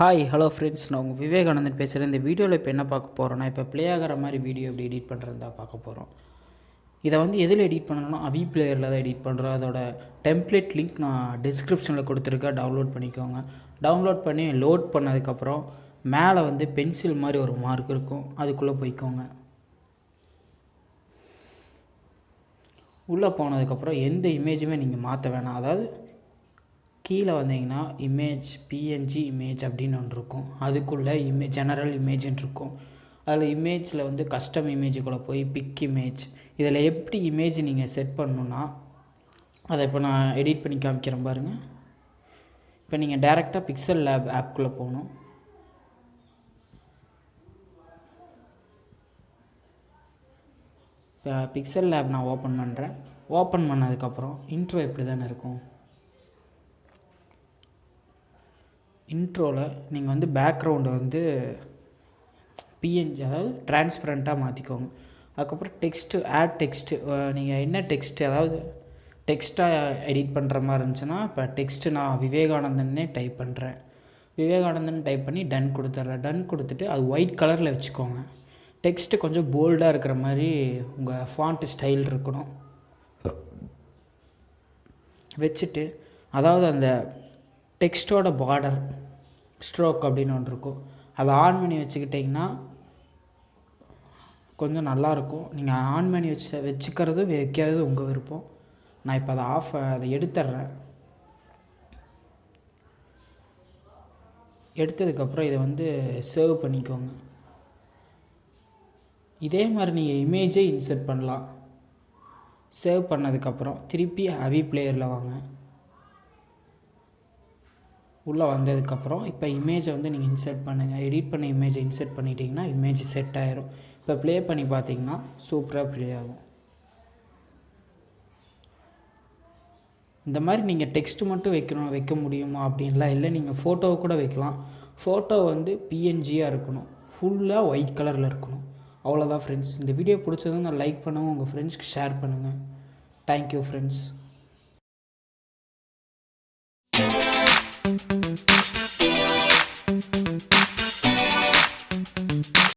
Hi hello friends, நான் உங்கள் விவேகானந்தன் பேசுகிறேன். இந்த வீடியோவில் இப்போ என்ன பார்க்க போகிறோன்னா, இப்போ ப்ளே ஆகிற மாதிரி வீடியோ எப்படி எடிட் பண்ணுறது தான் பார்க்க போகிறோம். இதை எதில் எடிட் பண்ணணும்னா அவி பிளேயரில் தான் எடிட் பண்ணுறோம். அதோட டெம்ப்ளேட் லிங்க் நான் டிஸ்கிரிப்ஷனில் கொடுத்துருக்கேன், டவுன்லோட் பண்ணிக்கோங்க. டவுன்லோட் பண்ணி லோட் பண்ணதுக்கப்புறம் மேலே பென்சில் மாதிரி ஒரு மார்க் இருக்கும், அதுக்குள்ளே போய்க்கோங்க. உள்ளே போனதுக்கப்புறம் எந்த இமேஜுமே நீங்கள் மாற்ற வேணாம். அதாவது கீழே வந்தீங்கன்னா இமேஜ் பிஎன்ஜி இமேஜ் அப்படின்னு ஒன்று இருக்கும். அதுக்குள்ளே ஜெனரல் இமேஜ்னு இருக்கும். அதில் இமேஜில் கஸ்டம் இமேஜுக்குள்ளே போய் பிக் இமேஜ், இதில் எப்படி இமேஜ் நீங்கள் செட் பண்ணணுன்னா அதை இப்போ நான் எடிட் பண்ணி காமிக்கிறேன் பாருங்கள். இப்போ நீங்கள் டேரெக்டாக பிக்சல் லேப் ஆப்குள்ளே போகணும். இப்போ பிக்சல் லேப் நான் ஓப்பன் பண்ணுறேன். ஓப்பன் பண்ணதுக்கப்புறம் இன்ட்ரோ எப்படி தானே இருக்கும். இன்ட்ரோவில் நீங்கள் பேக்ரவுண்டை பிஎன்ஜி, அதாவது டிரான்ஸ்பரண்ட்டாக மாற்றிக்கோங்க. அதுக்கப்புறம் ஆட் டெக்ஸ்ட்டு, நீங்கள் என்ன டெக்ஸ்ட்டு, அதாவது டெக்ஸ்ட்டாக எடிட் பண்ணுற மாதிரி இருந்துச்சுன்னா, இப்போ டெக்ஸ்ட்டு நான் விவேகானந்தன்னே டைப் பண்ணுறேன். விவேகானந்தன் டைப் பண்ணி டன் கொடுத்துட்றேன். டன் கொடுத்துட்டு அது ஒயிட் கலரில் வச்சுக்கோங்க. டெக்ஸ்ட்டு கொஞ்சம் போல்டாக இருக்கிற மாதிரி உங்கள் ஃபாண்ட் ஸ்டைல் இருக்கணும். வச்சுட்டு அதாவது அந்த டெக்ஸ்ட்டோட பார்டர் ஸ்ட்ரோக் அப்படின்னு ஒன்று இருக்கும், அதை ஆன் பண்ணி வச்சுக்கிட்டிங்கன்னா கொஞ்சம் நல்லாயிருக்கும். நீங்கள் ஆன் பண்ணி வச்சுக்கிறது வைக்காதது உங்கள் விருப்பம். நான் இப்போ அதை எடுத்துட்றேன். எடுத்ததுக்கப்புறம் இதை சேவ் பண்ணிக்கோங்க. இதே மாதிரி நீங்கள் இமேஜே இன்சர்ட் பண்ணலாம். சேவ் பண்ணதுக்கப்புறம் திருப்பி அவி பிளேயரில் வாங்க. உள்ளே வந்ததுக்கப்புறம் இப்போ இமேஜை நீங்கள் இன்சர்ட் பண்ணுங்கள். எடிட் பண்ண இமேஜை இன்சர்ட் பண்ணிட்டீங்கன்னா இமேஜ் செட் ஆகிரும். இப்போ ப்ளே பண்ணி பார்த்தீங்கன்னா சூப்பராக ப்ளே ஆகும். இந்த மாதிரி நீங்கள் டெக்ஸ்ட்டு மட்டும் வைக்க முடியுமா அப்படின்லாம் இல்லை, நீங்கள் ஃபோட்டோவை கூட வைக்கலாம். ஃபோட்டோ பிஎன்ஜியாக இருக்கணும், ஃபுல்லாக ஒயிட் கலரில் இருக்கணும். அவ்வளோதான் ஃப்ரெண்ட்ஸ். இந்த வீடியோ பிடிச்சதுன்னா லைக் பண்ணுங்கள், உங்கள் ஃப்ரெண்ட்ஸ்க்கு ஷேர் பண்ணுங்கள். Thank you friends.